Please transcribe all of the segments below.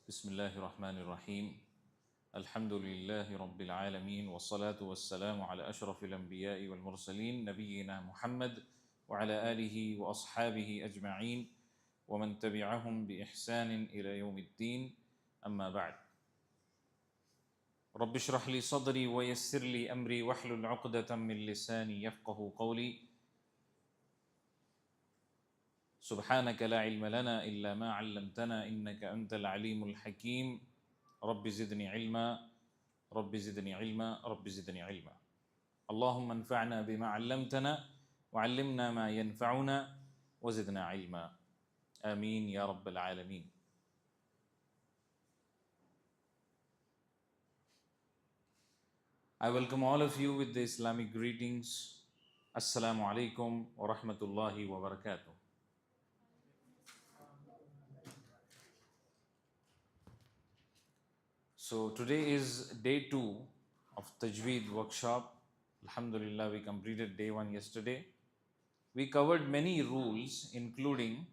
بسم الله الرحمن الرحيم الحمد لله رب العالمين والصلاة والسلام على أشرف الأنبياء والمرسلين نبينا محمد وعلى آله وأصحابه أجمعين ومن تبعهم بإحسان إلى يوم الدين أما بعد رب اشرح لي صدري ويسر لي أمري واحلل عقدة من لساني يفقه قولي سبحانك لا علم لنا إلا ما علمتنا إنك أنت العليم الحكيم رب زدني علما رب زدني علما رب زدني علما اللهم انفعنا بما علمتنا وعلمنا ما ينفعنا وزدنا علما آمين يا رب العالمين. I welcome all of you with the Islamic greetings. Assalamu alaikum wa rahmatullahi wa barakatuh. So today is day 2 of Tajweed workshop. Alhamdulillah, we completed day 1 yesterday. We covered many rules, including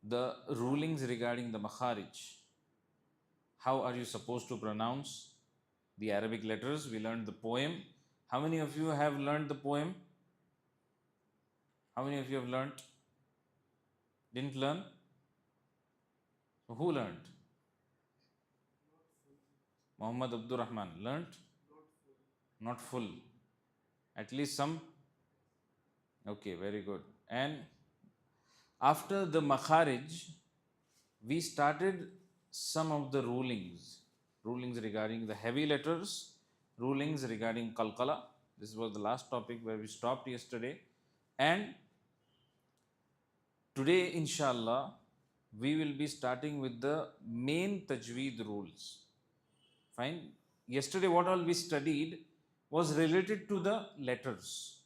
the rulings regarding the makharij. How are you supposed to pronounce the Arabic letters? We learned the poem. How many of you have learned the poem? How many of you have learned? Didn't learn? So who learned? Muhammad Abdur Rahman learned? Not full. At least some? Okay, very good. And after the makharij, we started some of the rulings regarding the heavy letters, rulings regarding qalqala. This was the last topic where we stopped yesterday. And today, inshallah, we will be starting with the main tajweed rules. Fine. Yesterday, what all we studied was related to the letters.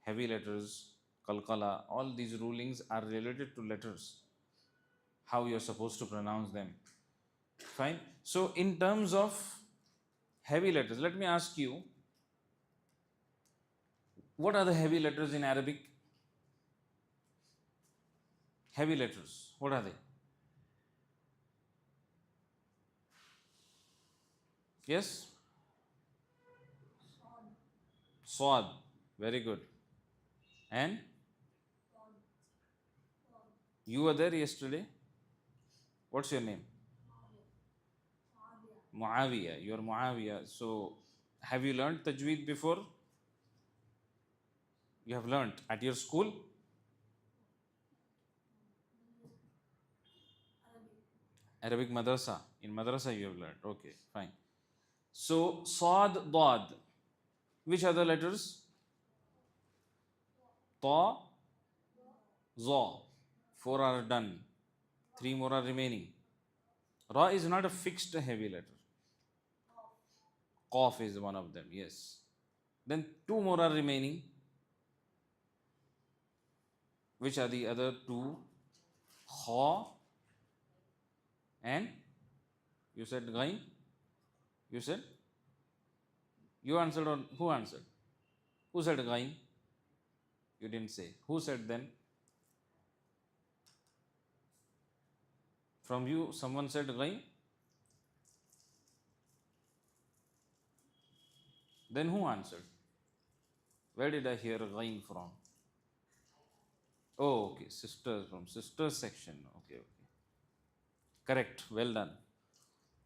Heavy letters, qalqala, all these rulings are related to letters. How you are supposed to pronounce them. Fine. So, in terms of heavy letters, let me ask you, what are the heavy letters in Arabic? Heavy letters, what are they? Yes? Swad. Very good. And? You were there yesterday? What's your name? Muawiyah. You are Muawiyah. So, have you learned Tajweed before? You have learned at your school? Arabic madrasa. In madrasa you have learned. Okay, fine. So, Sad, Dad. Which are the letters? Ta, Za. 4 are done. 3 more are remaining. Ra is not a fixed heavy letter. Qaf is one of them, yes. Then 2 more are remaining. Which are the other 2? Kha and you said Ghain? You said? You answered or who answered? Who said Ghain? You didn't say. Who said then? From you, someone said Ghain? Then who answered? Where did I hear Ghain from? Oh, okay. Sisters, from sisters section. Okay. Correct. Well done.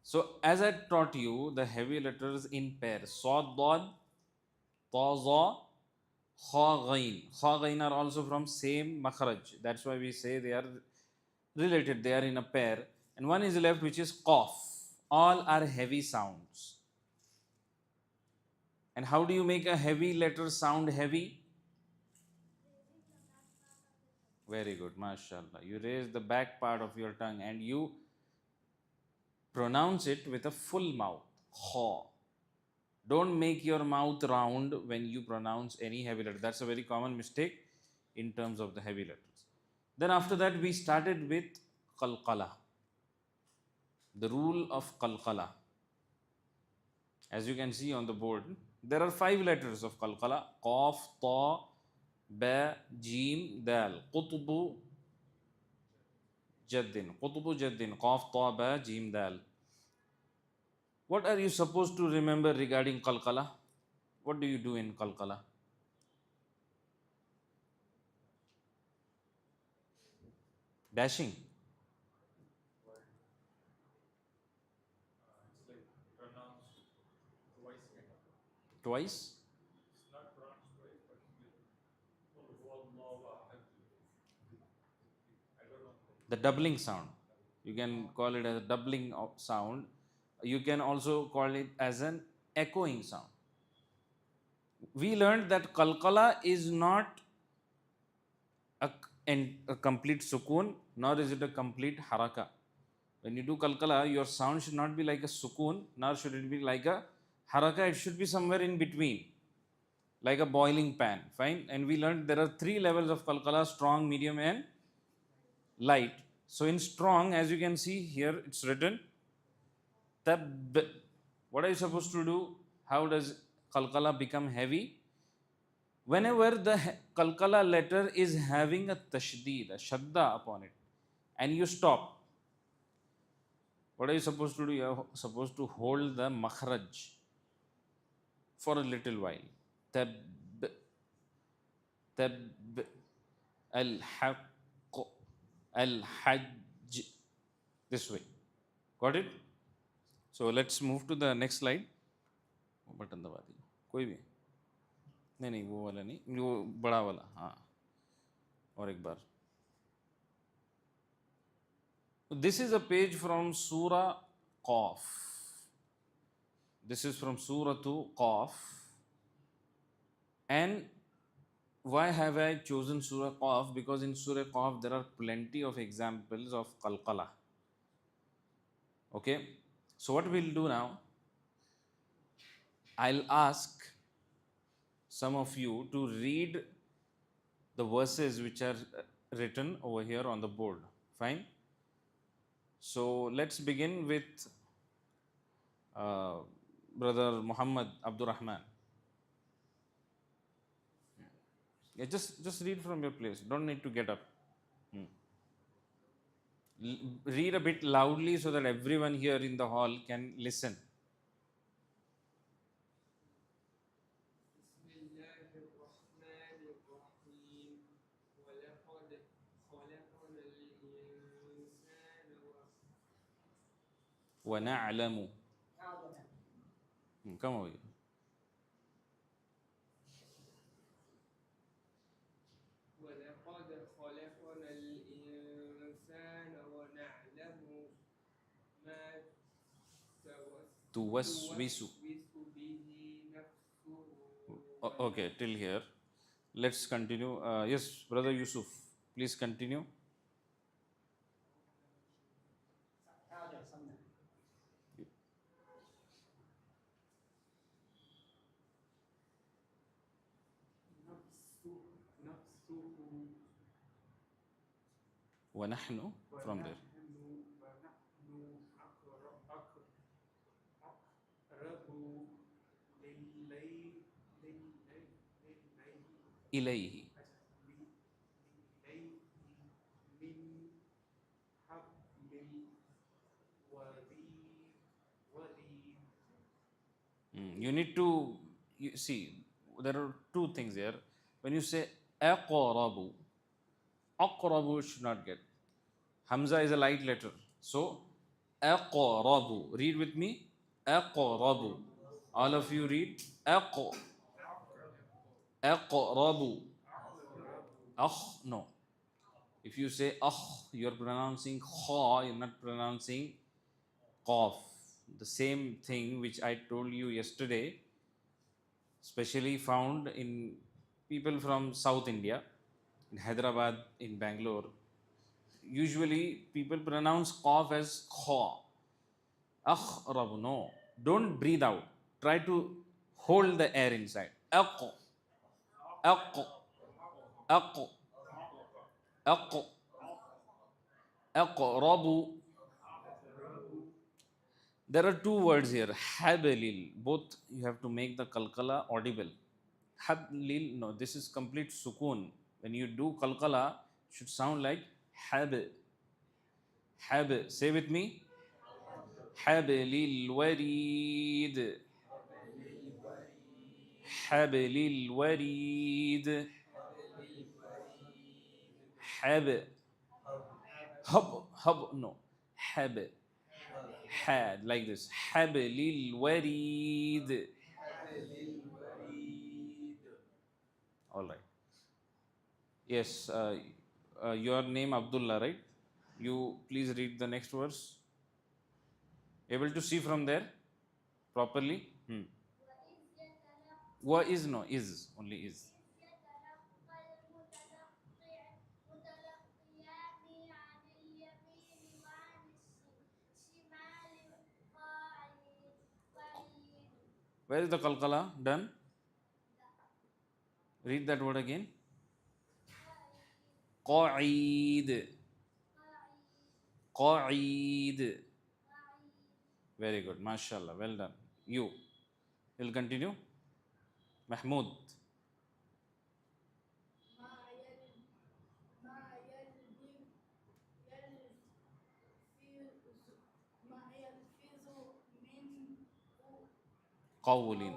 So, as I taught you, the heavy letters in pair. Sad, Dad, Ta, Za, Kha, Ghain. Kha, Ghain are also from same makharaj. That's why we say they are related. They are in a pair. And one is left, which is Qaf. All are heavy sounds. And how do you make a heavy letter sound heavy? Very good, mashallah. You raise the back part of your tongue and you pronounce it with a full mouth. Kha. Don't make your mouth round when you pronounce any heavy letter. That's a very common mistake in terms of the heavy letters. Then after that, we started with qalqala. The rule of qalqala. As you can see on the board, there are 5 letters of qalqala. Qaf, Ta, Ba, Jim, Dal. Qutbu, jaddin. Qutbu jaddin. Qaf, ta, ba, jim, dal. What are you supposed to remember regarding qalqala? What do you do in qalqala? Dashing. Twice. The doubling sound. You can call it as a doubling of sound. You can also call it as an echoing sound. We learned that qalqala is not a complete sukoon, nor is it a complete haraka. When you do qalqala, your sound should not be like a sukoon, nor should it be like a haraka. It should be somewhere in between, like a boiling pan. Fine. And we learned there are three levels of qalqala: strong, medium, and light. So in strong, as you can see here, it's written tab. What are you supposed to do? How does qalqala become heavy? Whenever the qalqala letter is having a tashdeed, a shadda upon it, and you stop, what are you supposed to do? You are supposed to hold the makhraj for a little while. Tab, tab, al haqq, al hajj. This way. Got it? So let's move to the next slide. Button दबा दीजिए कोई भी नहीं वो वाला नहीं वो बड़ा वाला हाँ और एक बार this is a page from Surah Qaf. This is from Surah to Qaf. And why have I chosen Surah Qaf? Because in Surah Qaf there are plenty of examples of qalqala. Okay, so what we'll do now, I'll ask some of you to read the verses which are written over here on the board. Fine. So let's begin with Brother Muhammad Abdurrahman. Yeah, just read from your place. Don't need to get up. Read a bit loudly so that everyone here in the hall can listen. وَنَعْلَمُ. Come over here. توسوس. Okay, till here. Let's continue. Yes, Brother Yusuf, please continue. وَنَحْنُ from there. إِلَيْهِ. You need to see there are two things here. When you say aqrabu, aqrabu should not get. Hamza is a light letter. So aqrabu. Read with me. Aqrabu. All of you read. Aqrabu. No. If you say you are pronouncing kha, you're not pronouncing qaf. The same thing which I told you yesterday, especially found in people from South India, in Hyderabad, in Bangalore. Usually people pronounce qaf as kha. Aqrabu. No. Don't breathe out. Try to hold the air inside. Aqo. Aqo. Aqo. Aqo. Aqrabu. There are two words here. Hablil. Both you have to make the qalqala audible. Hablil. No, this is complete sukoon. When you do qalqala, it should sound like hab. Hab. Say with me. Hablil warid. Hablil warid. Hab. Hub. No. Hab. Had. Like this. Hablil warid. All right. Yes. Your name Abdullah, right? You please read the next verse. Able to see from there properly? Wa is no is only is. Where is the kalkala done? Read that word again. Qa'id. Qa'id. Very good. MashaAllah. Well done. You will continue. Mahmoud. Qawlin.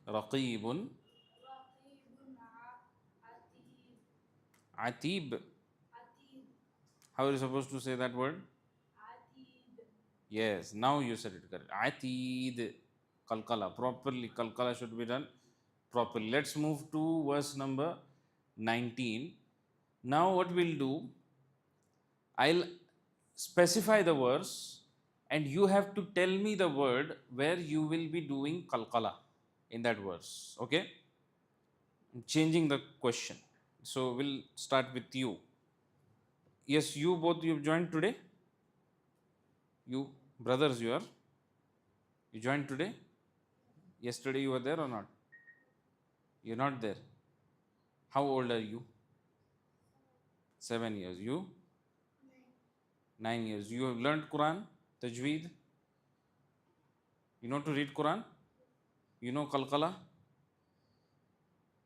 Raqibun. Atib. How are you supposed to say that word? Yes, now you said it correct. Atid. Kalkala. Properly. Kalkala should be done properly. Let's move to verse number 19. Now, what we'll do, I'll specify the verse and you have to tell me the word where you will be doing kalkala in that verse. Okay? I'm changing the question. So, we'll start with you. Yes, you both you've joined today? You brothers, you are? You joined today? Yesterday you were there or not? You're not there. How old are you? 7 years. You? 9 years. You have learned Quran, Tajweed. You know to read Quran? You know Kalkala?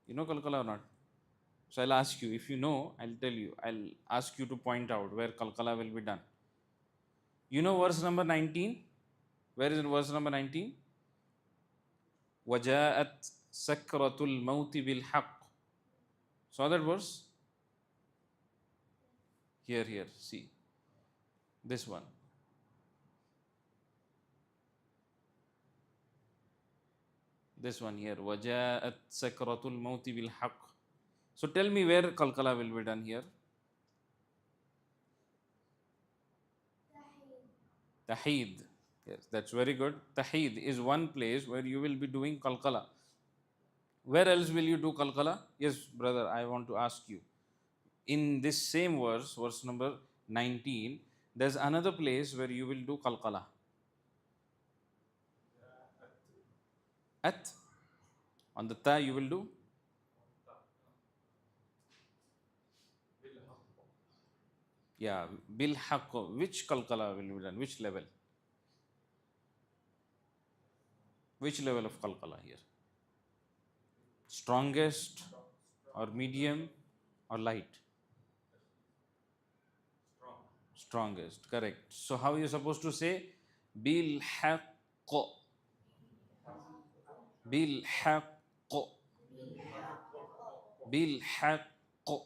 You know Kalkala or not? So I'll ask you. If you know, I'll tell you. I'll ask you to point out where Kalkala will be done. You know verse number 19? Where is it verse number 19? وَجَاءَتْ سَكْرَةُ الْمَوْتِ بِالْحَقِّ. Saw that verse? Here, see. This one. This one here. وَجَاءَتْ سَكْرَةُ الْمَوْتِ بِالْحَقِّ. So tell me where Kalkala will be done here. Taheed. Yes, that's very good. Taheed is one place where you will be doing Kalkala. Where else will you do Kalkala? Yes, brother, I want to ask you. In this same verse, verse number 19, there's another place where you will do Kalkala. At? On the ta you will do? Yeah, bil haqq. Which Kalkala will be done? Which level? Which level of Kalkala here? Strongest or medium or light? Strongest, correct. So how are you supposed to say? Bil haqq. Bil haqq. Bil haqq.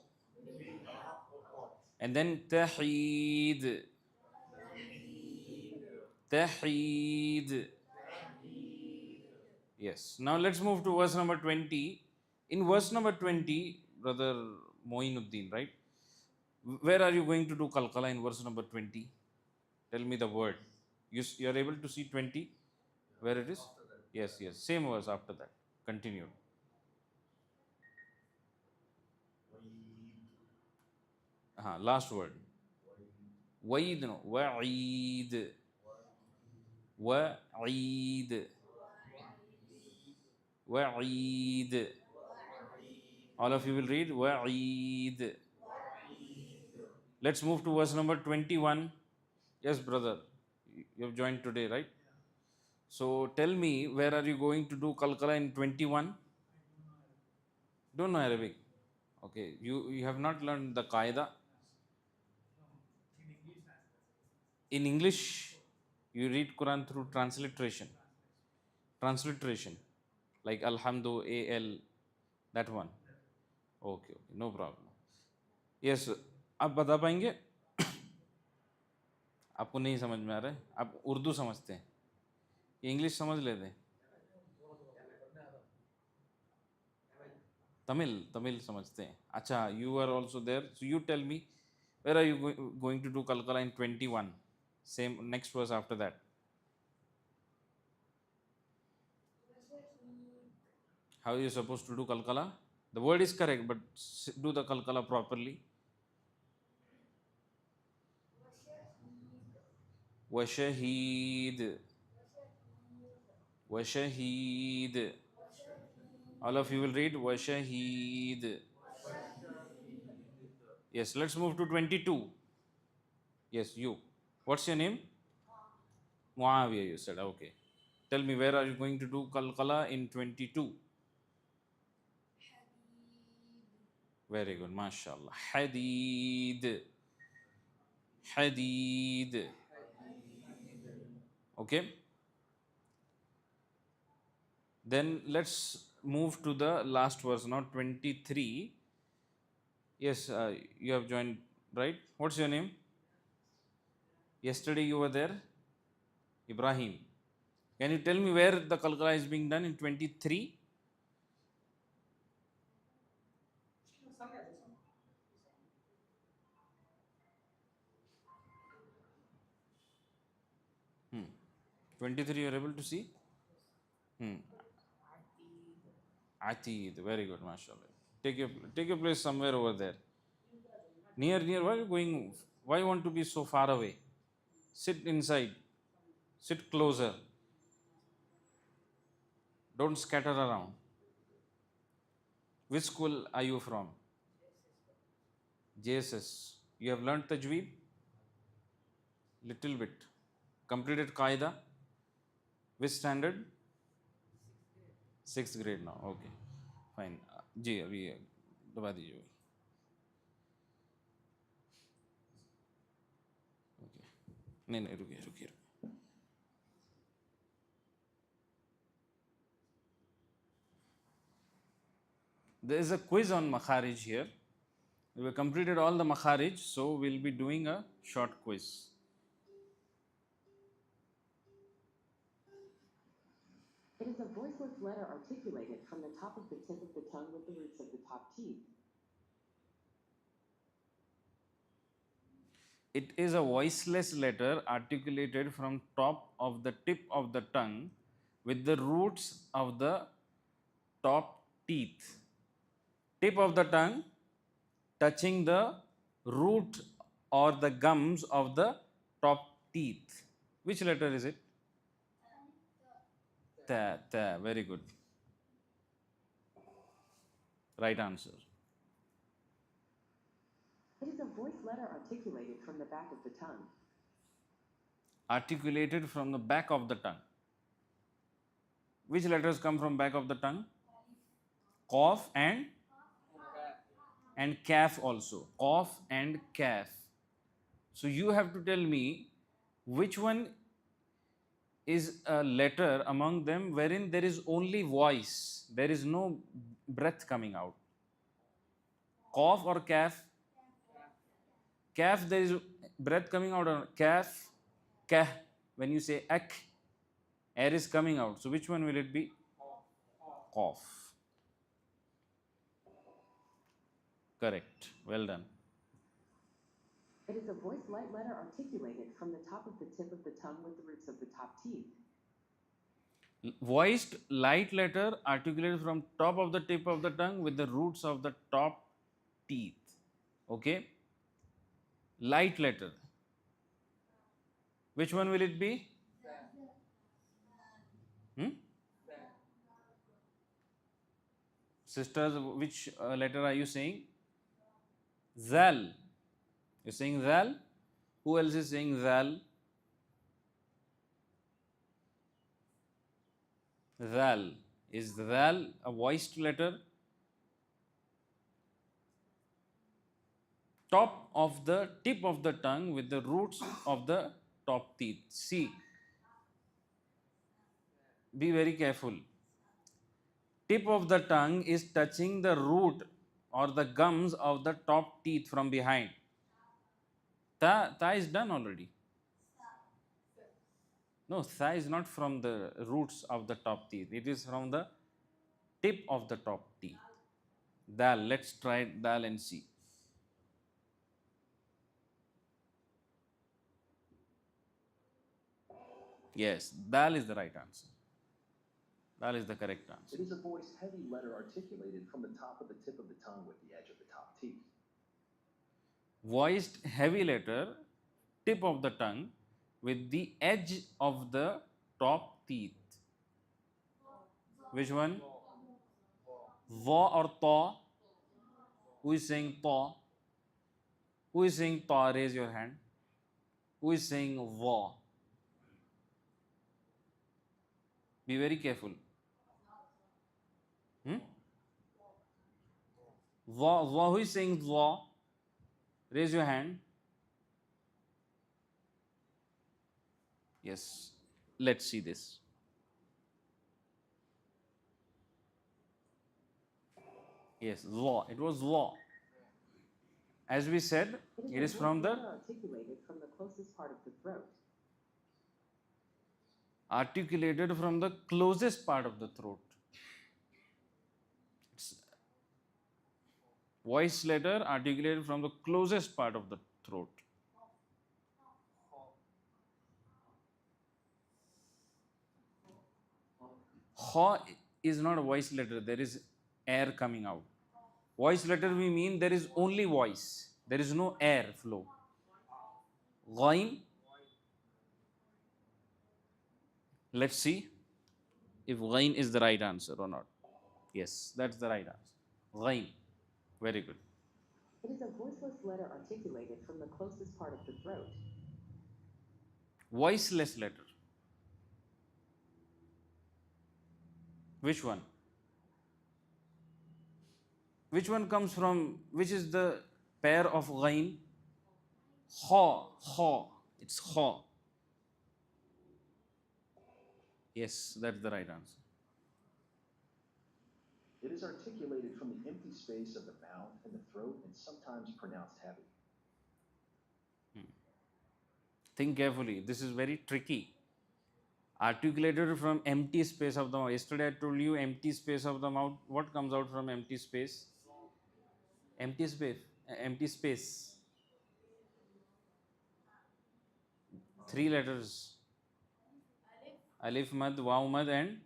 And then taheed. Taheed. Yes. Now let's move to verse number 20. In verse number 20, brother Moinuddin, right? Where are you going to do Kalkala in verse number 20? Tell me the word. You are able to see 20? Where it is? Yes. Same verse after that. Continue. Last word. Waid, no. Wa'id. Wa'id. Wa'id. All of you will read Wa'id. Let's move to verse number 21. Yes, brother. You have joined today, right? So tell me, where are you going to do Kalkala in 21? Don't know Arabic. Okay, you have not learned the Qaida. In English, you read Quran through transliteration. Transliteration. Like Alhamdu, AL, that one. Okay, okay, no problem. Yes, आप बता पाएंगे? आपको नहीं समझ में आ रहा है? आप उर्दू समझते हैं? इंग्लिश समझ लेते हैं? तमिल तमिल समझते हैं? अच्छा, you are also there. So you tell me, where are you going to do Kalkala in 21? Same next verse after that. How are you supposed to do Kalkala? The word is correct, but do the Kalkala properly. Washahid. Washahid. All of you will read Washahid. Yes, let's move to 22. Yes, you. What's your name? Muawiyah, you said. Okay. Tell me, where are you going to do Kalkala in 22? Very good, mashallah. Hadid. Hadid. Okay. Then let's move to the last verse now, 23. Yes, you have joined, right? What's your name? Yesterday you were there? Ibrahim. Can you tell me where the Kalkala is being done in 23? Hmm. 23 you are able to see? Hmm. Atid. Very good, mashallah. Take your place somewhere over there. Near, why are you going? Why you want to be so far away? Sit inside. Sit closer. Don't scatter around. Which school are you from? JSS. You have learned Tajweed? Little bit. Completed Qaida? Which standard? Sixth grade now. Okay. Fine. जी अभी दबा दीजिए. Okay. नहीं रुकिए. There is a quiz on Makharij here. We have completed all the Makharij, so we'll be doing a short quiz. It is a voiceless letter articulated from the top of the tip of the tongue with the roots of the top teeth. It is a voiceless letter articulated from top of the tip of the tongue with the roots of the top teeth. Tip of the tongue touching the root or the gums of the top teeth. Which letter is it? Ta. Very good. Right answer. It is a voiced letter articulated from the back of the tongue. Articulated from the back of the tongue. Which letters come from back of the tongue? Qaf and kaf also. Qaf and kaf. So you have to tell me which one is a letter among them wherein there is only voice. There is no breath coming out. Qaf or kaf? Kaf, there is breath coming out. Or kaf, kah. When you say ak, air is coming out. So which one will it be? Qaf. Correct. Well done. It is a voiced light letter articulated from the top of the tip of the tongue with the roots of the top teeth. Voiced light letter articulated from top of the tip of the tongue with the roots of the top teeth. Okay? Light letter. Which one will it be? Sisters, which letter are you saying? Zal. You're saying Zal? Who else is saying Zal? Dal. Is dal a voiced letter? Top of the tip of the tongue with the roots of the top teeth. See, be very careful. Tip of the tongue is touching the root or the gums of the top teeth from behind. Ta is done already. No, tha is not from the roots of the top teeth. It is from the tip of the top teeth. Dal. Let's try dal and see. Yes, dal is the right answer. Dal is the correct answer. It is a voiced heavy letter articulated from the top of the tip of the tongue with the edge of the top teeth. Voiced heavy letter, tip of the tongue with the edge of the top teeth. Which one? Va or ta? Who is saying ta? Who is saying ta? Raise your hand. Who is saying va? Be very careful. Va. Who is saying va? Raise your hand. Yes. Let's see this. Yes, va. It was va. As we said, it is a from voiced the letter articulated from the closest part of the throat. articulated from the closest part of the throat. It's voice letter articulated from the closest part of the throat. Ha is not a voice letter, there is air coming out. Voice letter we mean there is only voice, there is no air flow. Ghain, let's see if ghain is the right answer or not. Yes, that's the right answer. Ghain, very good. It is a voiceless letter articulated from the closest part of the throat. Voiceless letter. Which one? Which one comes from, which is the pair of ghain? Ha. It's ha. Yes, that's the right answer. It is articulated from the empty space of the mouth and the throat and sometimes pronounced heavy. Think carefully. This is very tricky. Articulated from empty space of the mouth. Yesterday I told you empty space of the mouth. What comes out from empty space? Empty space. Empty space. 3 letters. Alif mad, waw mad and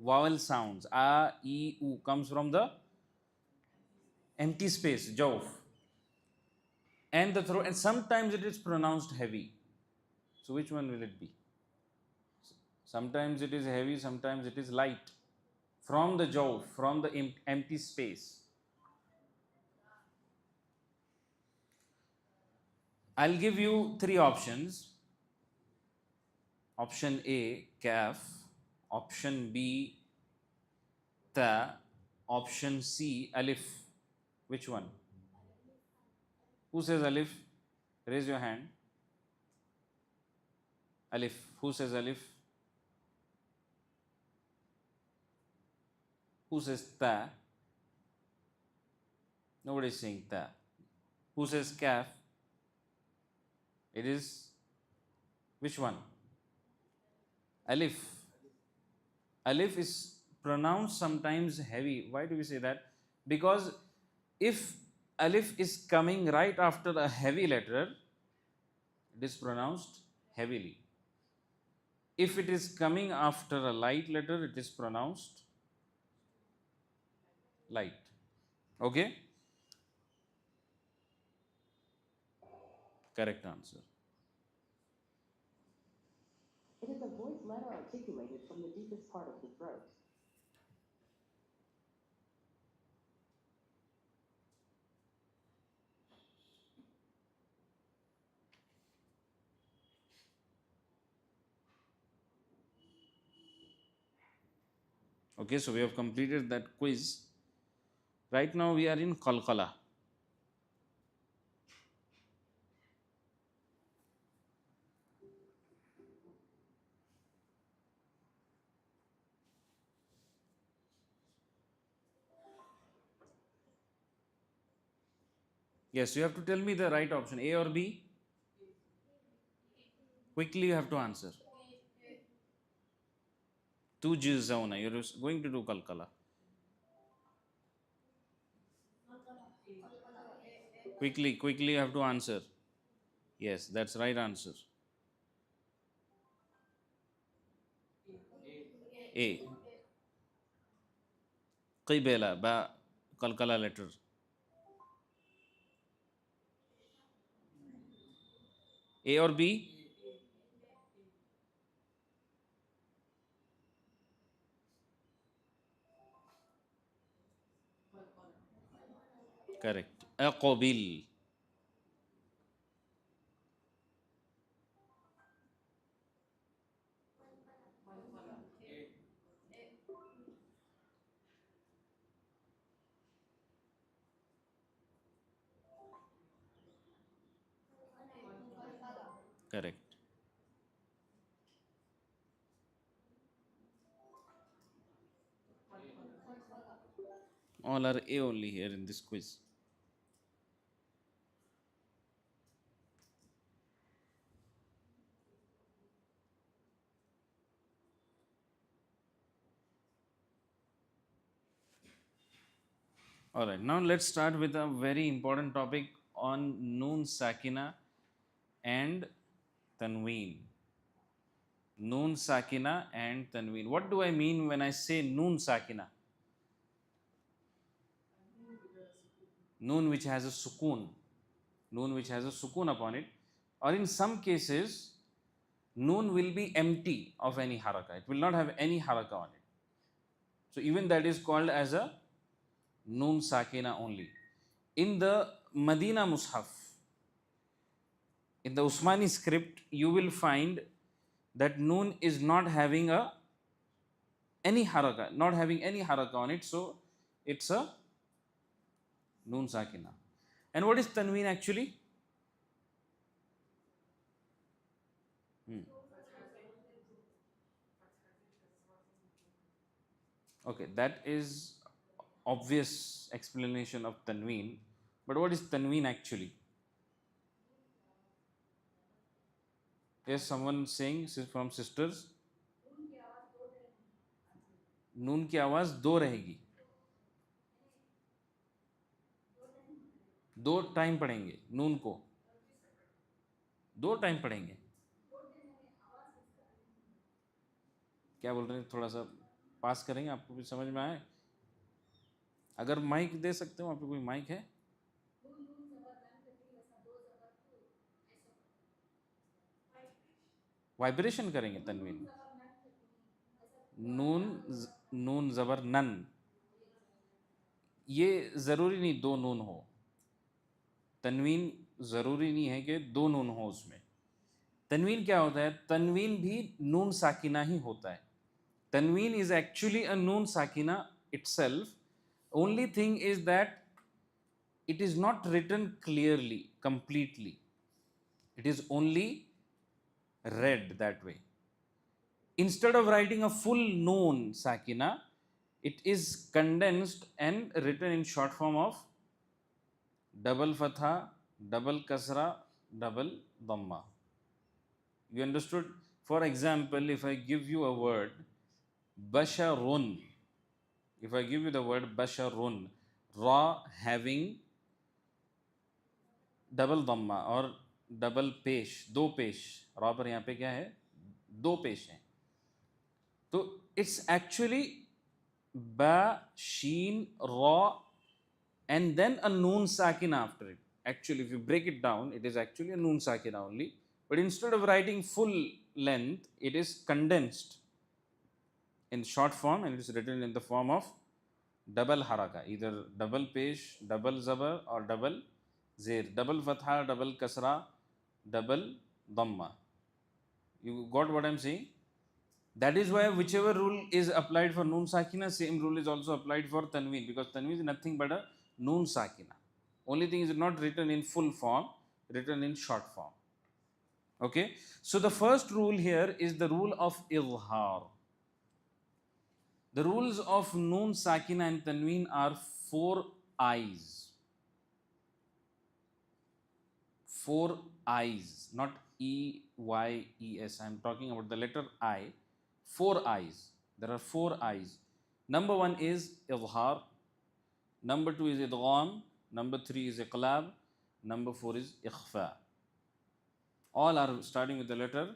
vowel sounds. A, E, U comes from the empty space, jawf. And the throat. And sometimes it is pronounced heavy. So which one will it be? Sometimes it is heavy, sometimes it is light. From the jaw, from the empty space. I'll give you 3 options. Option A, kaf. Option B, ta. Option C, alif. Which one? Who says alif? Raise your hand. Alif. Who says alif? Who says ta? Nobody is saying ta. Who says kaf? It is which one? Alif. Alif is pronounced sometimes heavy. Why do we say that? Because if alif is coming right after a heavy letter, it is pronounced heavily. If it is coming after a light letter, it is pronounced light. Okay? Correct answer. It is a voiced letter articulated from the deepest part of the throat. Okay, so we have completed that quiz. Right now we are in qalqala. Yes, you have to tell me the right option, A or B. Quickly you have to answer. Tujzauna. You're going to do qalqala. Quickly you have to answer. Yes, that's right answer. A. Qibela, ba, qalqala letter. A or B? Correct. Aqbil. Correct. All are A only here in this quiz. All right, now let's start with a very important topic on Noon Sakina and Tanween. Noon Sakina and Tanween. What do I mean when I say Noon Sakina? Noon which has a sukoon. Noon which has a sukoon upon it. Or in some cases, Noon will be empty of any haraka. It will not have any haraka on it. So even that is called as a Noon Sakina only. In the Madina Mushaf, in the Usmani script, you will find that Noon is not having any haraka, not having any haraka on it. So it's a Noon Sakina. And what is Tanween actually? Okay, that is obvious explanation of Tanween. But what is Tanween actually? Yes, someone saying from sisters. नून की आवाज दो रहेगी. दो time पढ़ेंगे नून को. दो time पढ़ेंगे. क्या बोल रहे हैं, थोड़ा सा पास करेंगे, आपको भी समझ में आए. अगर माइक दे सकते हो, वहाँ पे कोई माइक है? वाइब्रेशन करेंगे तनवीन. नून नून ज़बर नन. ये ज़रूरी नहीं दो नून हो. तनवीन ज़रूरी नहीं है कि दो नून हो उसमें. तनवीन क्या होता है? तनवीन भी नून साकिना ही होता है. तनवीन इज एक्चुअली अ नून साकिना itself. Only thing is that it is not written clearly, completely. It is only read that way. Instead of writing a full noon sakina, it is condensed and written in short form of double fatha, double kasra, double dhamma. You understood? For example, if I give you a word basharun, if I give you the word basharun, ra having double dhamma और double पेश, दो पेश. रा पर यहाँ पे क्या है? दो पेश हैं. तो इट्स एक्चुअली बा शीन रा and then a noon sakina after it. Actually, if you break it down, it is actually a noon sakina only. But instead of writing full length, it is condensed in short form and it is written in the form of double haraka, either double pesh, double zabar or double zir, double fatha, double kasra, double dhamma. You got what I'm saying? That is why whichever rule is applied for noon sakina, same rule is also applied for tanween, because tanween is nothing but a noon sakina. Only thing is not written in full form, written in short form. Okay, so the first rule here is the rule of izhar. The rules of noon sakina and tanween are four eyes. Four eyes, not E Y E S. I am talking about the letter I. Four eyes. There are four eyes. Number one is izhar. Number two is idgham. Number three is iqlab. Number four is ikhfa. All are starting with the letter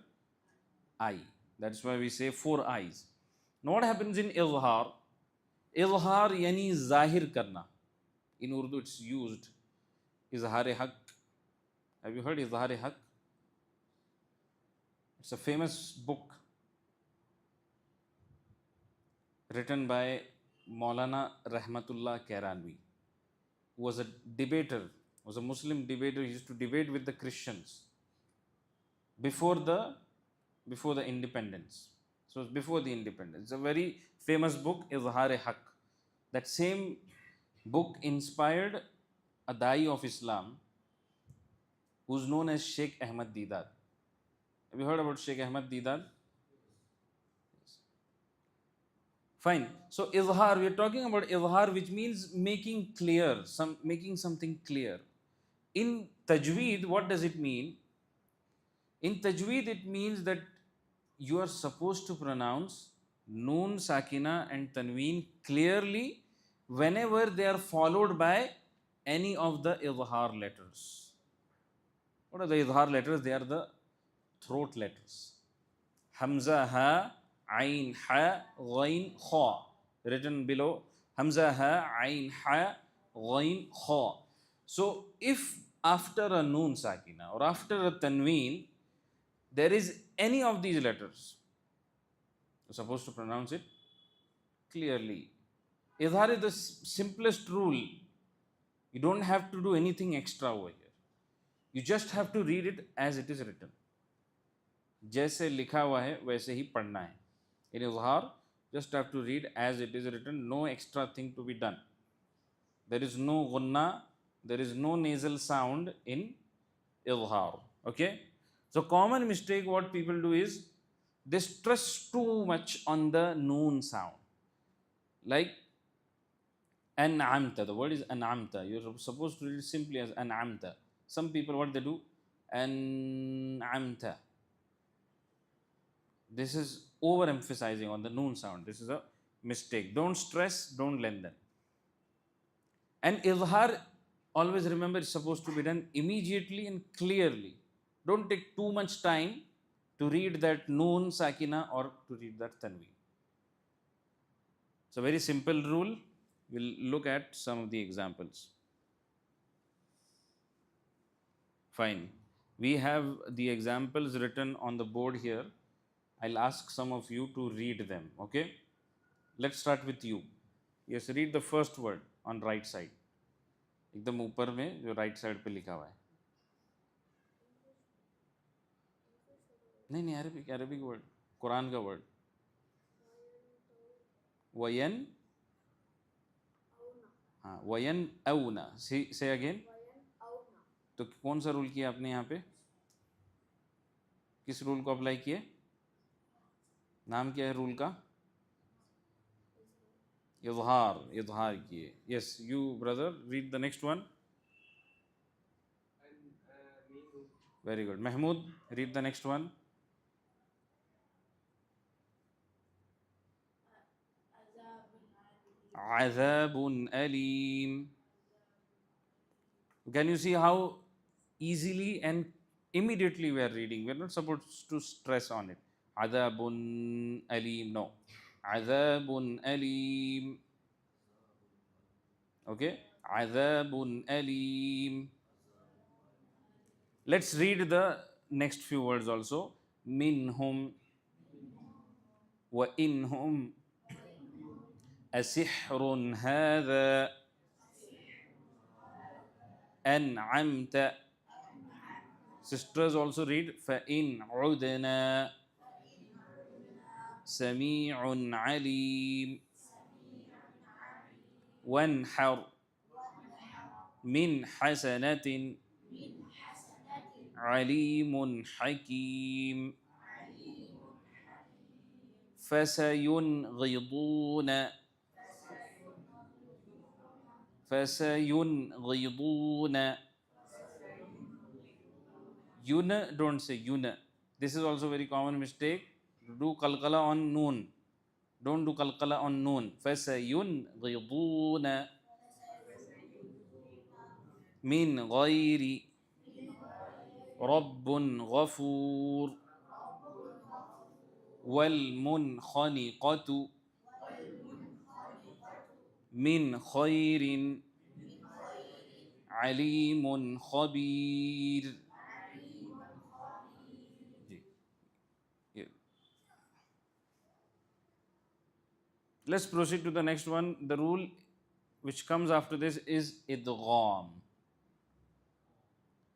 I. That's why we say four eyes. Now what happens in izhar? Izhar yani zahir karna. In Urdu it's used. Izhar haq. Have you heard izhar haq? It's a famous book written by Maulana Rahmatullah Kairanvi, who was a debater, was a Muslim debater. He used to debate with the Christians before the independence. So it's before the independence. It's a very famous book, Izhar Haq. That same book inspired a Dai of Islam who's known as Sheikh Ahmad Deedat. Have you heard about Sheikh Ahmad Deedat? Fine. So izhar, we are talking about izhar, which means making clear, making something clear. In Tajweed, what does it mean? In Tajweed, it means that you are supposed to pronounce noon, sakina, and tanween clearly whenever they are followed by any of the izhar letters. What are the izhar letters? They are the throat letters. Hamza, ha, ain, ha, ghain, kha. Written below. Hamza, ha, ain, ha, ghain, kha. So, if after a noon sakina or after a tanween, there is any of these letters, you're supposed to pronounce it clearly. Izhar is the simplest rule. You don't have to do anything extra over here. You just have to read it as it is written. जैसे लिखा हुआ है वैसे ही पढ़ना है. In izhar, just have to read as it is written, no extra thing to be done. There is no gunna, there is no nasal sound in izhar. Okay? So common mistake what people do is they stress too much on the noon sound. Like an'amta, the word is an'amta. You're supposed to read it simply as an'amta. Some people what they do? An'amta. This is overemphasizing on the noon sound. This is a mistake. Don't stress, don't lengthen. And izhar, always remember, is supposed to be done immediately and clearly. Don't take too much time to read that noon sakina or to read that tanween. It's a very simple rule. We'll look at some of the examples. Fine. We have the examples written on the board here. I'll ask some of you to read them, okay? Let's start with you. Yes, read the first word on right side. एकदम ऊपर में जो right side पे लिखा हुआ है. नहीं Arabic word, Quran का word. वयन, हाँ वयन औना. Say again. तो कौन सा रूल किया आपने यहाँ पे? किस रूल को अप्लाई किए? नाम क्या है रूल का? इज़हार किए. Yes, you brother, read the next one. Very good. Mahmood, read the next one. Azabun alim. Can you see how easily and immediately we are reading? We are not supposed to stress on it. Azabun alim. No. Azabun alim. Okay? Azabun alim. Let's read the next few words also. Minhum wa inhum asihrun hadha an'amta. Sisters also read fa in udna. سميع عليم وانحر من حسنة عليم حكيم فسينغضون فسينغضون Yuna, don't say yuna. This is also very common mistake. Do qalqala on noon. Don't do qalqala on noon. فَسَيُنْغِضُونَ مِنْ غَيْرِ رَبٌّ غَفُورٌ وَالْمُنْخَنِقَةُ مِنْ خَيْرٍ عَلِيمٌ خَبِيرٌ. Yeah. Let's proceed to the next one. The rule which comes after this is idgham.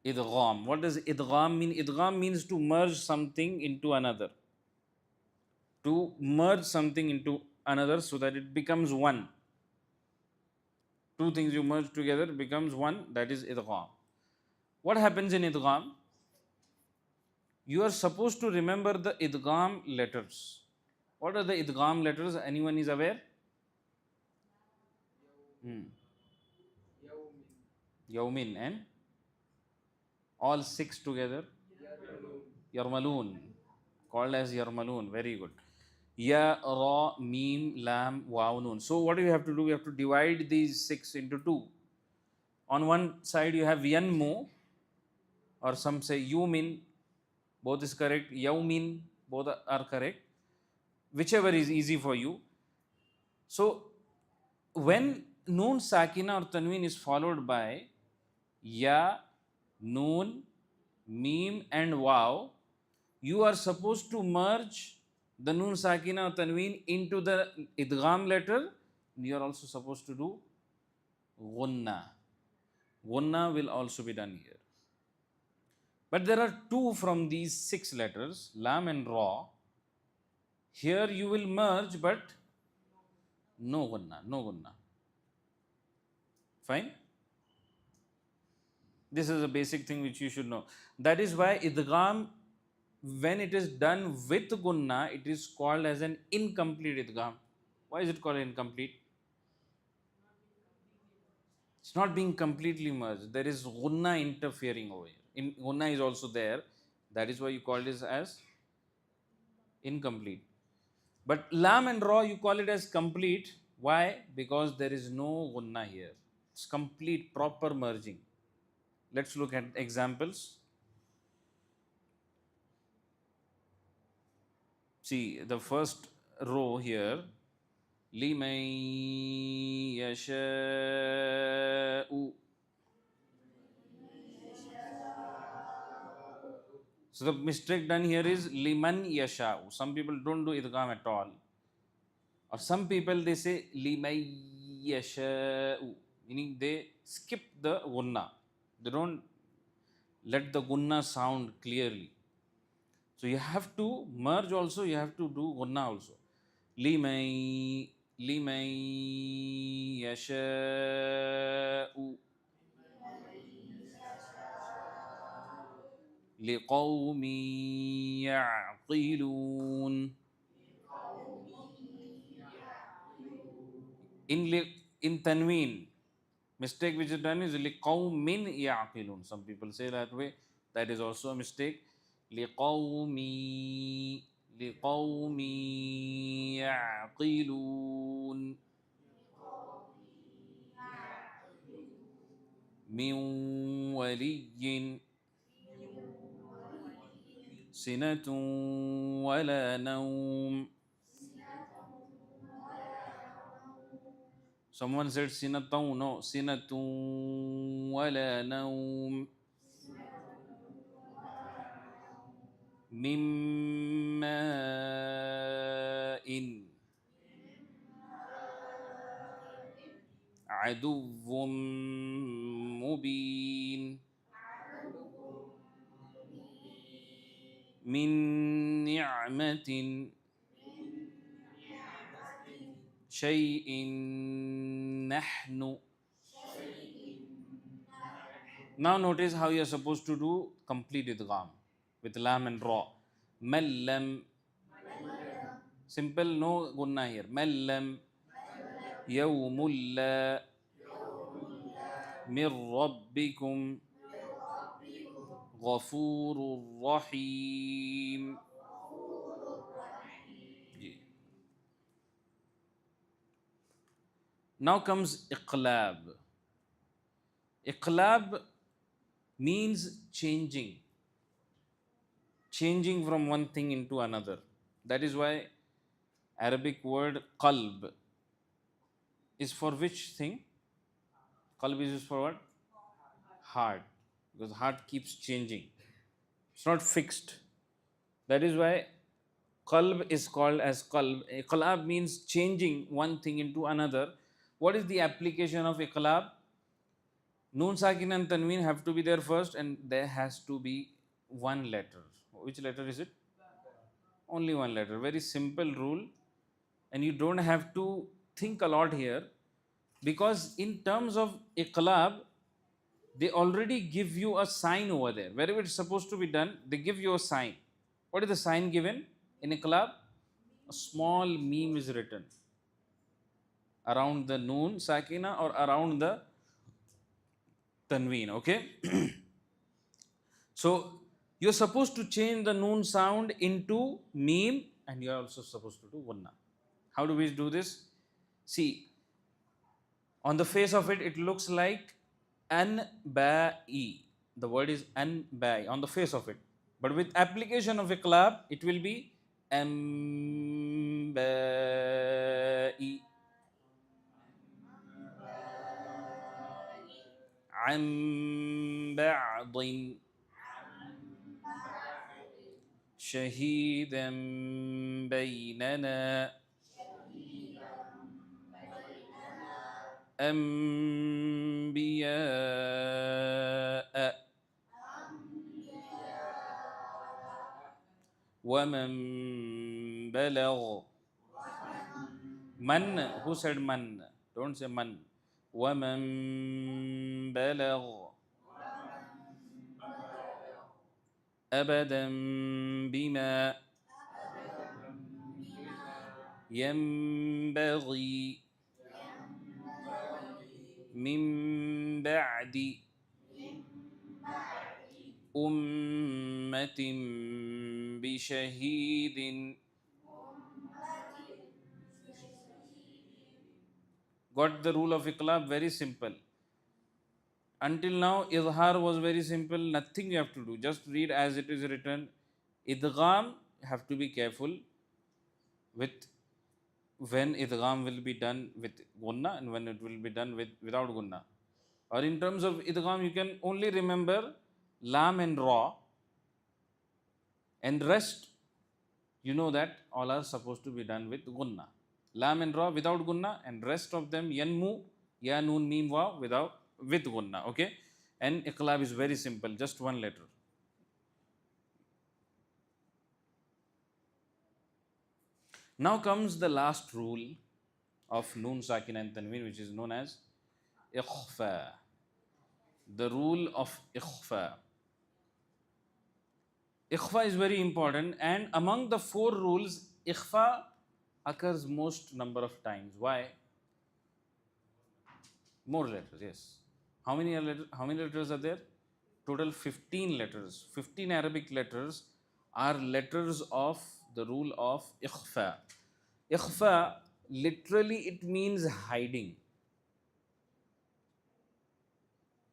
Idgham. What does idgham mean? Idgham means to merge something into another. To merge something into another so that it becomes one. Two things you merge together becomes one, that is idgham. What happens in idgham? You are supposed to remember the idgham letters. What are the idgham letters? Anyone is aware? Yawmin and all six together. Yarmaloon. Called as Yarmaloon. Very good. Ya, Ra, Mim, Lam, Waw, Noon. So what do you have to do? You have to divide these six into two. On one side you have Yanmu, or some say Yumin, both is correct. Yaumin, both are correct. Whichever is easy for you. So when Noon Sakina or Tanween is followed by Ya, Noon, Mim and Waw, you are supposed to merge the Noon Sakina or Tanween into the Idgham letter. You are also supposed to do Gunna. Gunna will also be done here. But there are two from these six letters, Lam and Ra. Here you will merge, but no Gunna, no Gunna. Fine? This is a basic thing which you should know. That is why Idgham, when it is done with Gunna, it is called as an incomplete Idgham. Why is it called incomplete? It's not being completely merged. There is Gunna interfering over here. Gunna is also there. That is why you call this as incomplete. But Lam and Ra, you call it as complete. Why? Because there is no Gunna here. It's complete, proper merging. Let's look at examples. See, the first row here. لِمَن يَشَاءُ. So the mistake done here is liman yasha'u. Some people don't do idgham at all. Or some people they say limay yasha'u, meaning they skip the gunna. They don't let the gunna sound clearly. So you have to merge also, you have to do gunna also. Limay yasha'u. لِقَوْمٍ يَعْقِلُونَ. In Tanween, mistake which is done is لِقَوْمٍ يَعْقِلُونَ. Some people say that way. That is also a mistake. لِقَوْمٍ يَعْقِلُونَ. مِنْ وَلِيٍّ سِنَةٌ وَلَا نَوْمٍ. Someone said sinatun. No, sinatun wala naum. Mimma'in aduwwum mubin. Min ni'matin شيء نحن. Now notice how you are supposed to do complete idgham with lam and ra. Mallam. Simple, no gunna here. Mallam. Yawmulla. Mir rabbikum. Ghafurur rahim. Now comes iqlab. Iqlab means changing from one thing into another. That is why Arabic word qalb is for which thing? Qalb is used for what? Heart. Because heart keeps changing. It's not fixed. That is why qalb is called as qalb. Iqlab means changing one thing into another. What is the application of iqlab? Noon, sakin and tanween have to be there first, and there has to be one letter. Which letter is it? Only one letter. Very simple rule, and you don't have to think a lot here, because in terms of iqlab, they already give you a sign over there. Wherever it's supposed to be done, they give you a sign. What is the sign given in iqlab? A small meme is written around the noon sakina or around the tanween. Okay. So you're supposed to change the noon sound into meme, and you're also supposed to do gunna. How do we do this? See, on the face of it, it looks like an-ba-i. The word is an-ba-i on the face of it. But with application of iqlab, it will be am-ba-i. Am ba'din. شهيدا بيننا أنبياء ومن بلغ. Man, who said man? Don't say man. ومن بلغ أبدا بما ينبغي من بعد أمة بشهيد. Got the rule of iqlab? Very simple. Until now, idhar was very simple. Nothing you have to do. Just read as it is written. Idgham, have to be careful with when idgham will be done with gunna and when it will be done without gunna. Or in terms of idgham, you can only remember lam and ra, and rest you know that all are supposed to be done with gunna. Lam and ra without gunna, and rest of them yanmu, ya, noon, mim, wa with gunna. Okay, and iqlab is very simple, just one letter. Now comes the last rule of noon, sakin and tanween, which is known as ikhfa. The rule of ikhfa. Ikhfa is very important, and among the 4 rules, ikhfa occurs most number of times. Why? More letters, yes. How many letters are there? Total 15 letters. 15 Arabic letters are letters of the rule of ikhfa. Ikhfa, literally it means hiding.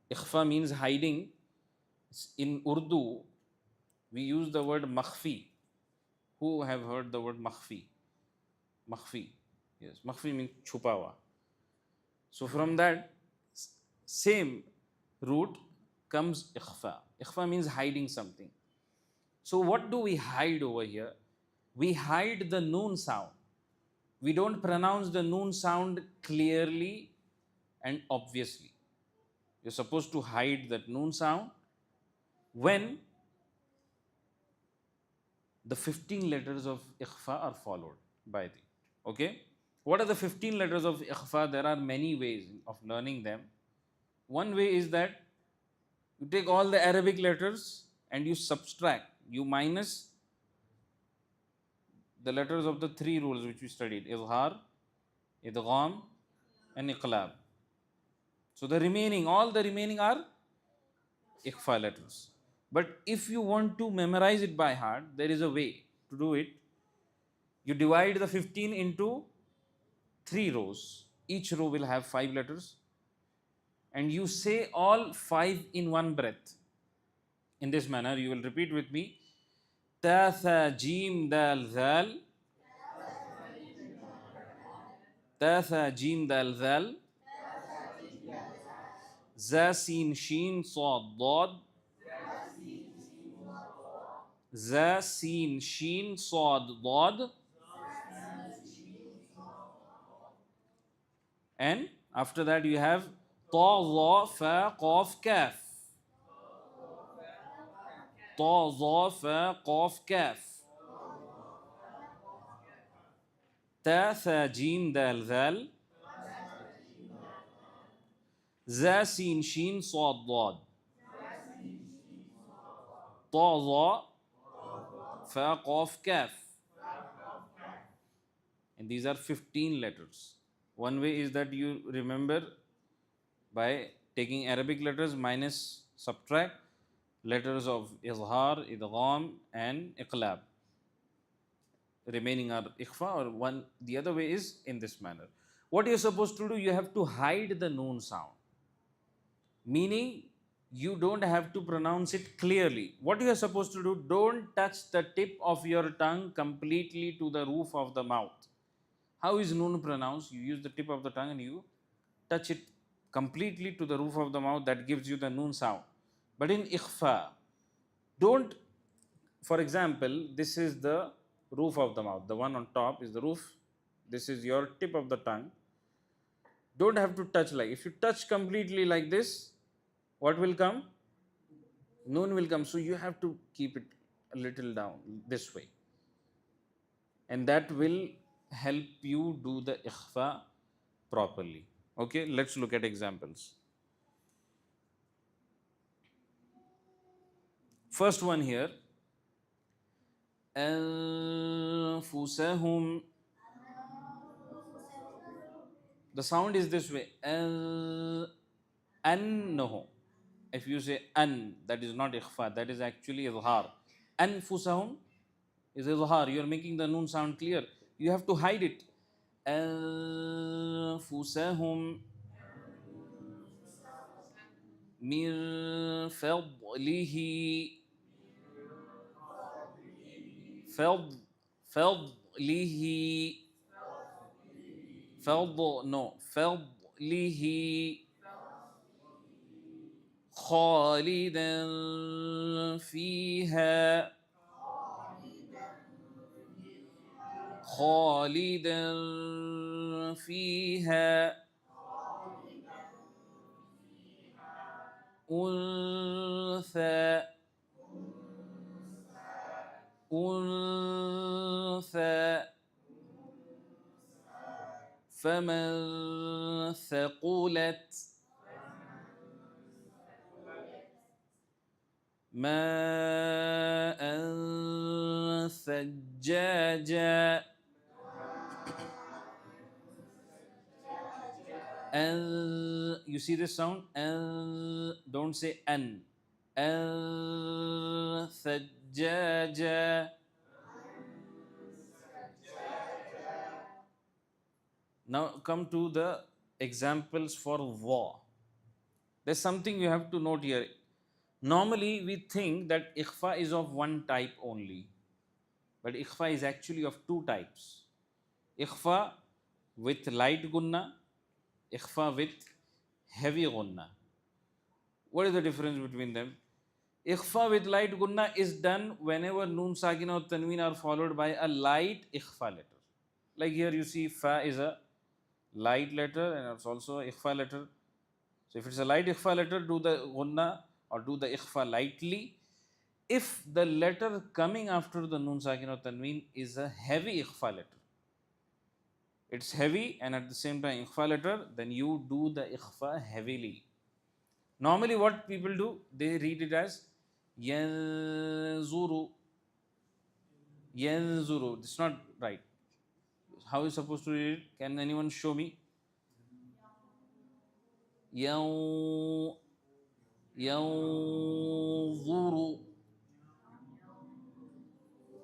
Ikhfa means hiding. In Urdu, we use the word makhfi. Who have heard the word makhfi? Makhfi. Yes, makhfi means chupawa. So from that same root comes ikhfa. Ikhfa means hiding something. So what do we hide over here? We hide the noon sound. We don't pronounce the noon sound clearly and obviously. You're supposed to hide that noon sound when the 15 letters of ikhfa are followed by the. Okay? What are the 15 letters of ikhfa? There are many ways of learning them. One way is that you take all the Arabic letters and you subtract, you minus the letters of the three rules which we studied: izhar, idgham, and iqlab. So the remaining, all the remaining are ikhfa letters. But if you want to memorize it by heart, there is a way to do it. You divide the 15 into three rows. Each row will have 5 letters, and you say all 5 in one breath. In this manner, you will repeat with me: Ta, tha, jim, dal, zal. Ta, tha, jim, dal, zal. Za, sin, shin, sad, dad. Za, sin, shin, sad, dad. And after that you have ta, za, fa, qaf, kaf. Ta, za, fa, qaf, kaf. Ta, tha, jim, dal, zal. Za, sin, shin, sad, dad. Ta, za, fa, qaf, kaf. And these are 15 letters. One way is that you remember by taking Arabic letters minus subtract letters of izhar, idgham, and iqlab. Remaining are ikhfa, or one. The other way is in this manner. What you're supposed to do, you have to hide the noon sound. Meaning, you don't have to pronounce it clearly. What you are supposed to do, don't touch the tip of your tongue completely to the roof of the mouth. How is noon pronounced? You use the tip of the tongue and you touch it completely to the roof of the mouth. That gives you the noon sound. But in ikhfa, don't, for example, this is the roof of the mouth. The one on top is the roof. This is your tip of the tongue. Don't have to touch like. If you touch completely like this, what will come? Noon will come. So you have to keep it a little down this way. And that will help you do the ikhfa properly. Okay, let's look at examples. First one here. أنفسهم. The sound is this way. Annahu. If you say an, that is not ikhfa, that is actually izhar. Anfusahum is izhar. You are making the noon sound clear. You have to hide it. Anfusahum min fadlihi. Fadlihi. فضله خالدا فيها خالدا فيها أنثى أنثى فمن ثقلت ماء ثجاجا you see this sound? Don't say an. ثجاجا. Now come to the examples for wa. There's something you have to note here. Normally we think that ikhfa is of one type only, but ikhfa is actually of two types. Ikhfa with light gunna, ikhfa with heavy gunna. What is the difference between them? Ikhfa with light gunna is done whenever noon sakina or tanween are followed by a light ikhfa letter. Like here you see fa is a light letter and it's also a ikhfa letter. So if it's a light ikhfa letter, do the gunna or do the ikhfa lightly. If the letter coming after the noon sakin or tanween is a heavy ikhfa letter, it's heavy and at the same time ikhfa letter, then you do the ikhfa heavily. Normally what people do, they read it as yanzuru, yanzuru. It's not right. How is supposed to read it? Can anyone show me? Yaw, yanzuru.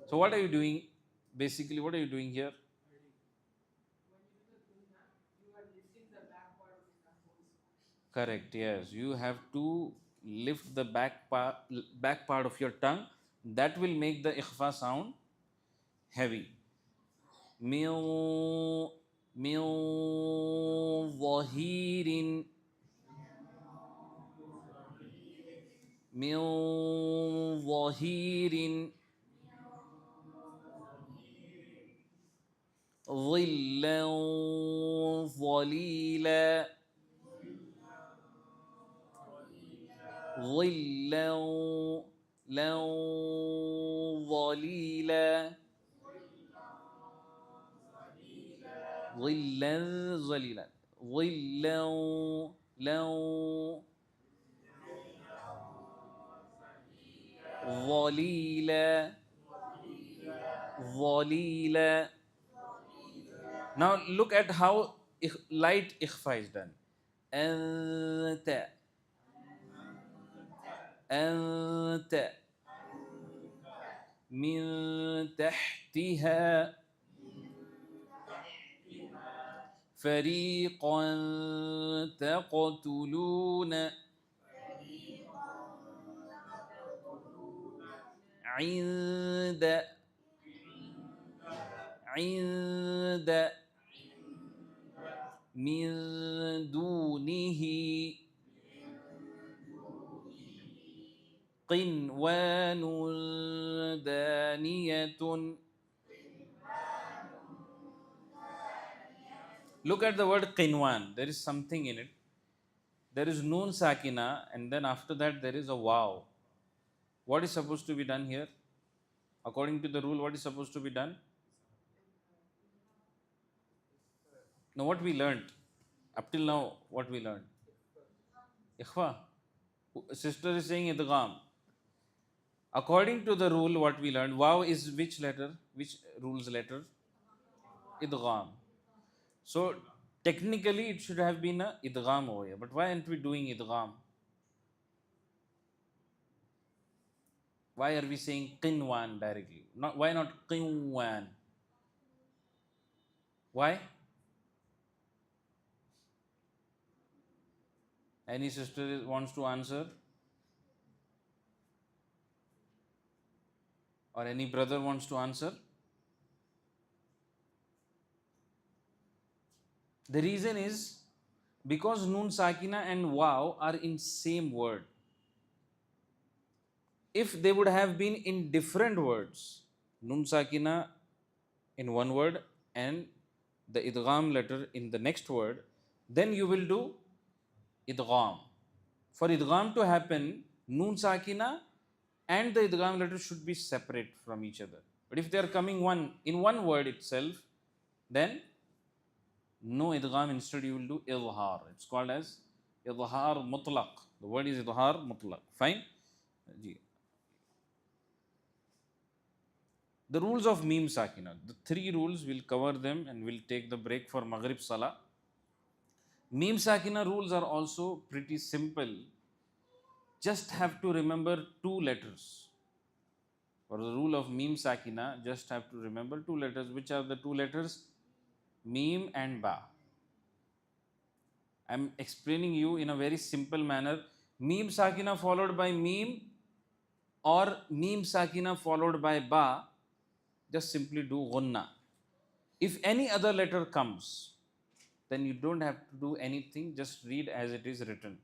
So what are you doing? Basically, what are you doing here? Correct, yes. You have to lift the back part of your tongue. That will make the ikhfa sound heavy. Min, min zahirin, min zahirin, ظلا ظليلا, ظلا لن ظليلا, ظلا ظليلا, ظلا لن ظليلا, ظليلا. Now look at how light ikhfa is done. أنت, أنت, من تحتها فريقا تقتلون عند عند من دونه قنوان دانية. Look at the word qinwan. There is something in it. There is noon sakina and then after that there is a wow. What is supposed to be done here? According to the rule, what is supposed to be done? Now what we learned, up till now, what we learned? Ikhfa. Sister is saying idgham. According to the rule, what we learned, wow is which letter? Which rule's letter? Idgham. So technically it should have been a idgham over here. But why aren't we doing idgham? Why are we saying qinwan directly? Why not qinwan? Why? Any sister wants to answer? Or any brother wants to answer? The reason is because noon sakina and wow are in same word. If they would have been in different words, noon sakina in one word and the idgham letter in the next word, then you will do idgham. For idgham to happen, noon sakina and the idgham letter should be separate from each other. But if they are coming in one word itself, then no idgham, instead you will do idhar. It's called as idhar mutlaq. The word is idhar mutlaq. Fine? The rules of mim sakina. The three rules, we'll cover them and we'll take the break for Maghrib Salah. Mim sakina rules are also pretty simple. Just have to remember two letters. For the rule of mim sakina, just have to remember two letters. Which are the two letters? Mim and ba. I am explaining you in a very simple manner. Mim sakina followed by mim or mim sakina followed by ba, just simply do gunna. If any other letter comes, then you don't have to do anything, just read as it is written.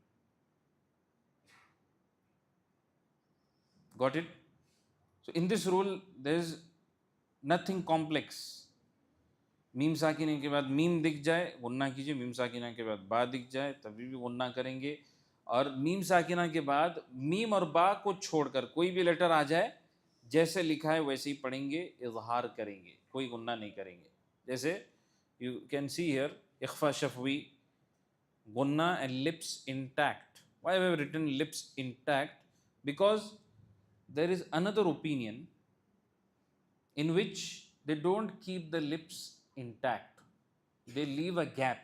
Got it? So in this rule, there is nothing complex. मीम साकिना के बाद meme दिख जाए गुन्ना कीजिए, meme साकिना के बाद बा दिख जाए तभी भी गुन्ना करेंगे, और मीम साकिना के बाद मीम और बा को छोड़कर कोई भी लेटर आ जाए जैसे लिखा है वैसे ही पढ़ेंगे, इजहार करेंगे, कोई गुन्ना नहीं करेंगे. जैसे You can see here, ikhfa shafwi, gunna and lips intact. Why have I written lips intact? Because there is another opinion in which they don't keep the lips intact. They leave a gap.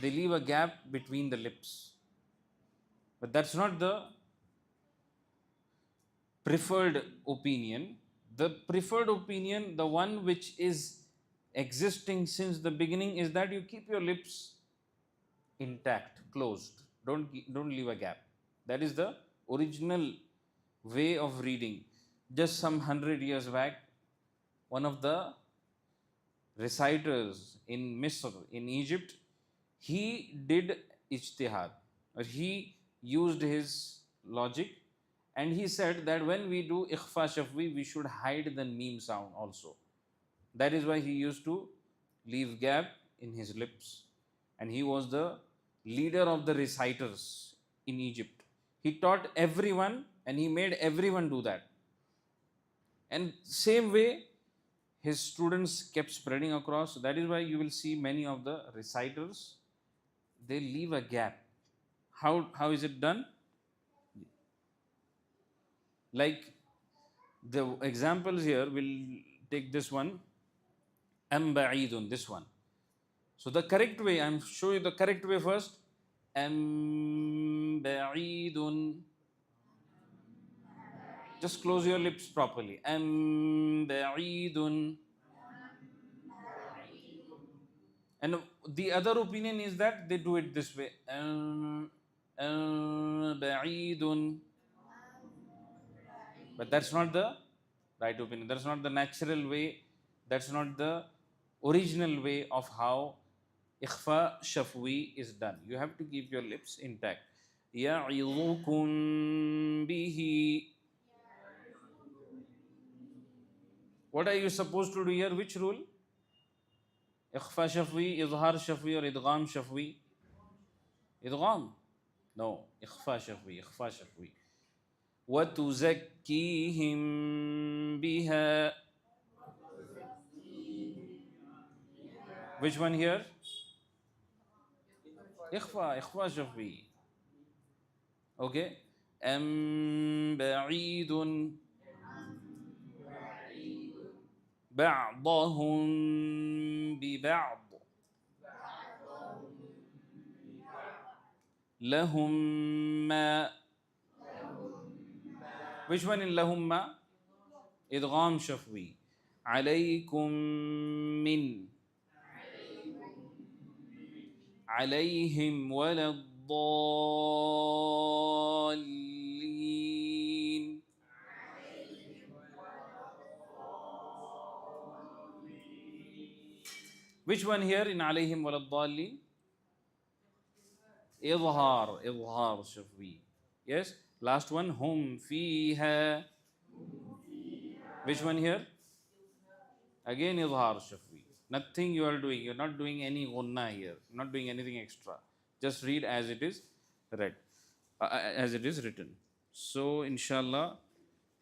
They leave a gap between the lips. But that's not the preferred opinion. The preferred opinion, the one which is existing since the beginning, is that you keep your lips intact, closed. Don't leave a gap. That is the original way of reading. Just some 100 years back, one of the reciters in Misr, in Egypt, he did ijtihad, or he used his logic, and he said that when we do ikhfa shafwi, we should hide the meme sound also. That is why he used to leave gap in his lips. And he was the leader of the reciters in Egypt. He taught everyone and he made everyone do that. And same way, his students kept spreading across. That is why you will see many of the reciters, they leave a gap. How is it done? Like the examples here, we'll take this one, am ba'idun, this one. So the correct way, I'm showing you the correct way first. Am ba'idun. Just close your lips properly. Am ba'idun. And the other opinion is that they do it this way. Ba'idun. But that's not the right opinion. That's not the natural way. That's not the original way of how ikhfa shafwi is done. You have to keep your lips intact. يَعِظُكُمْ bihi. What are you supposed to do here? Which rule? Ikhfa shafwi, izhar shafwi, or idgham shafwi? Idgham? No. Ikhfa shafwi, ikhfa shafwi. وَتُزَكِّيهِمْ بِهَا. Which one here? Ikhfa shafwi. Okay. Am ba'idun. بعضهم ببعض لهم ما. Which one in لهم ما? إدغام شفوي. عليكم من. عليهم ولا الضالين. Which one here in عليهم ولا الضالين? إظهار شفوي. Yes. Last one, هم فيها. Which one here? Again إظهار شفوي. Nothing you are doing. You're not doing any gunna here. You're not doing anything extra. Just read as it is read, as it is written. So inshallah,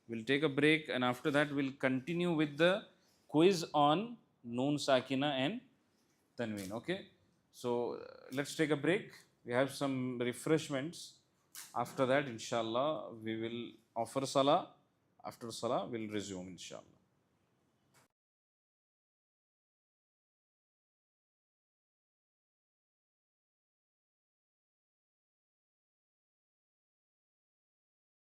we'll take a break, and after that we'll continue with the quiz on Noon Sakina and Tanween. Okay. So let's take a break. We have some refreshments. After that, inshallah, we will offer salah. After salah, we'll resume, inshallah.